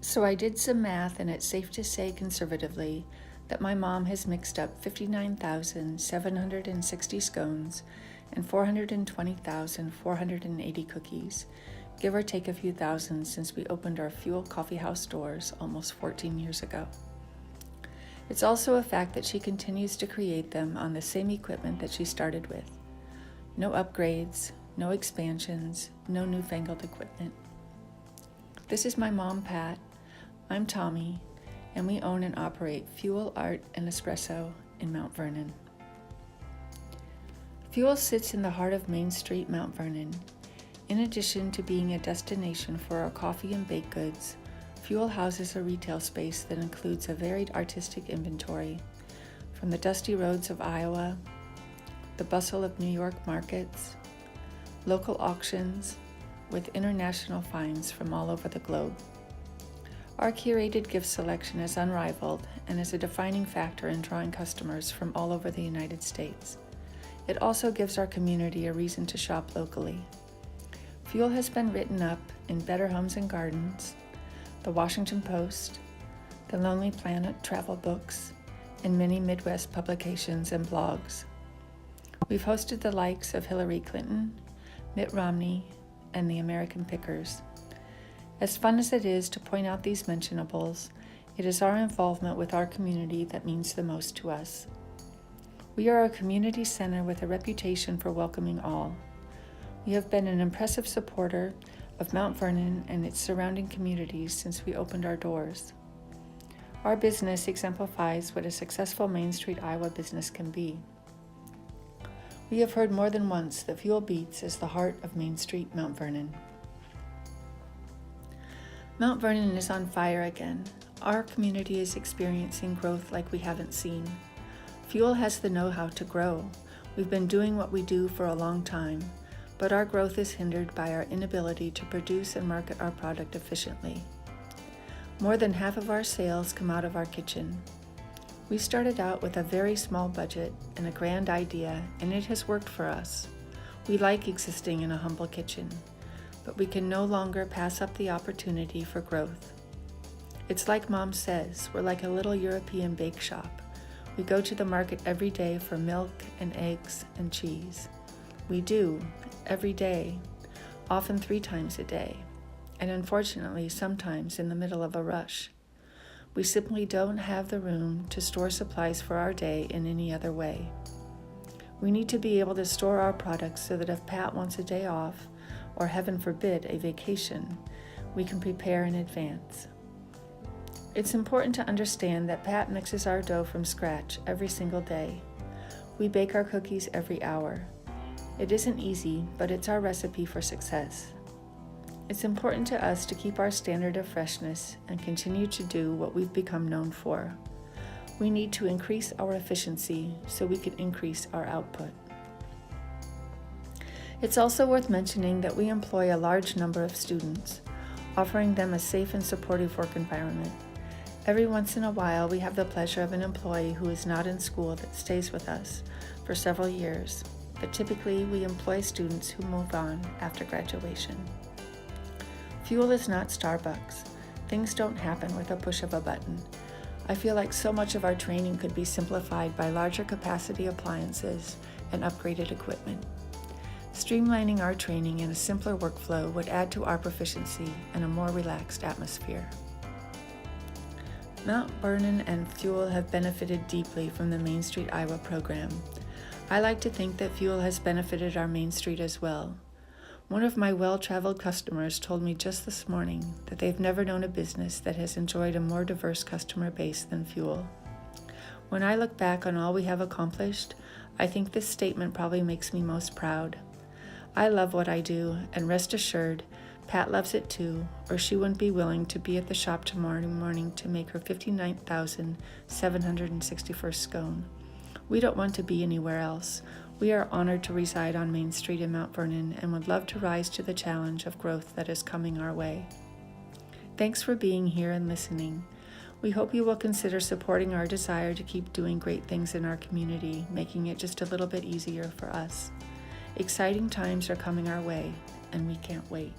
So I did some math, and it's safe to say conservatively that my mom has mixed up 59,760 scones and 420,480 cookies, give or take a few thousand since we opened our Fuel Coffee House doors almost 14 years ago. It's also a fact that she continues to create them on the same equipment that she started with. No upgrades, no expansions, no newfangled equipment. This is my mom, Pat. I'm Tommy, and we own and operate Fuel, Art, and Espresso in Mount Vernon. Fuel sits in the heart of Main Street, Mount Vernon. In addition to being a destination for our coffee and baked goods, Fuel houses a retail space that includes a varied artistic inventory, from the dusty roads of Iowa, the bustle of New York markets, local auctions, with international finds from all over the globe. Our curated gift selection is unrivaled and is a defining factor in drawing customers from all over the United States. It also gives our community a reason to shop locally. Fuel has been written up in Better Homes and Gardens, The Washington Post, The Lonely Planet travel books, and many Midwest publications and blogs. We've hosted the likes of Hillary Clinton, Mitt Romney, and the American Pickers. As fun as it is to point out these mentionables, it is our involvement with our community that means the most to us. We are a community center with a reputation for welcoming all. We have been an impressive supporter of Mount Vernon and its surrounding communities since we opened our doors. Our business exemplifies what a successful Main Street, Iowa business can be. We have heard more than once that Fuel Beats is the heart of Main Street, Mount Vernon. Mount Vernon is on fire again. Our community is experiencing growth like we haven't seen. Fuel has the know-how to grow. We've been doing what we do for a long time, but our growth is hindered by our inability to produce and market our product efficiently. More than half of our sales come out of our kitchen. We started out with a very small budget and a grand idea, and it has worked for us. We like existing in a humble kitchen, but we can no longer pass up the opportunity for growth. It's like Mom says, we're like a little European bake shop. We go to the market every day for milk and eggs and cheese. We do, every day, often 3 times a day, and unfortunately sometimes in the middle of a rush. We simply don't have the room to store supplies for our day in any other way. We need to be able to store our products so that if Pat wants a day off, or heaven forbid, a vacation, we can prepare in advance. It's important to understand that Pat mixes our dough from scratch every single day. We bake our cookies every hour. It isn't easy, but it's our recipe for success. It's important to us to keep our standard of freshness and continue to do what we've become known for. We need to increase our efficiency so we can increase our output. It's also worth mentioning that we employ a large number of students, offering them a safe and supportive work environment. Every once in a while, we have the pleasure of an employee who is not in school that stays with us for several years, but typically we employ students who move on after graduation. Fuel is not Starbucks. Things don't happen with a push of a button. I feel like so much of our training could be simplified by larger capacity appliances and upgraded equipment. Streamlining our training in a simpler workflow would add to our proficiency and a more relaxed atmosphere. Mount Vernon and Fuel have benefited deeply from the Main Street, Iowa program. I like to think that Fuel has benefited our Main Street as well. One of my well-traveled customers told me just this morning that they've never known a business that has enjoyed a more diverse customer base than Fuel. When I look back on all we have accomplished, I think this statement probably makes me most proud. I love what I do, and rest assured, Pat loves it too, or she wouldn't be willing to be at the shop tomorrow morning to make her 59,761st scone. We don't want to be anywhere else. We are honored to reside on Main Street in Mount Vernon and would love to rise to the challenge of growth that is coming our way. Thanks for being here and listening. We hope you will consider supporting our desire to keep doing great things in our community, making it just a little bit easier for us. Exciting times are coming our way, and we can't wait.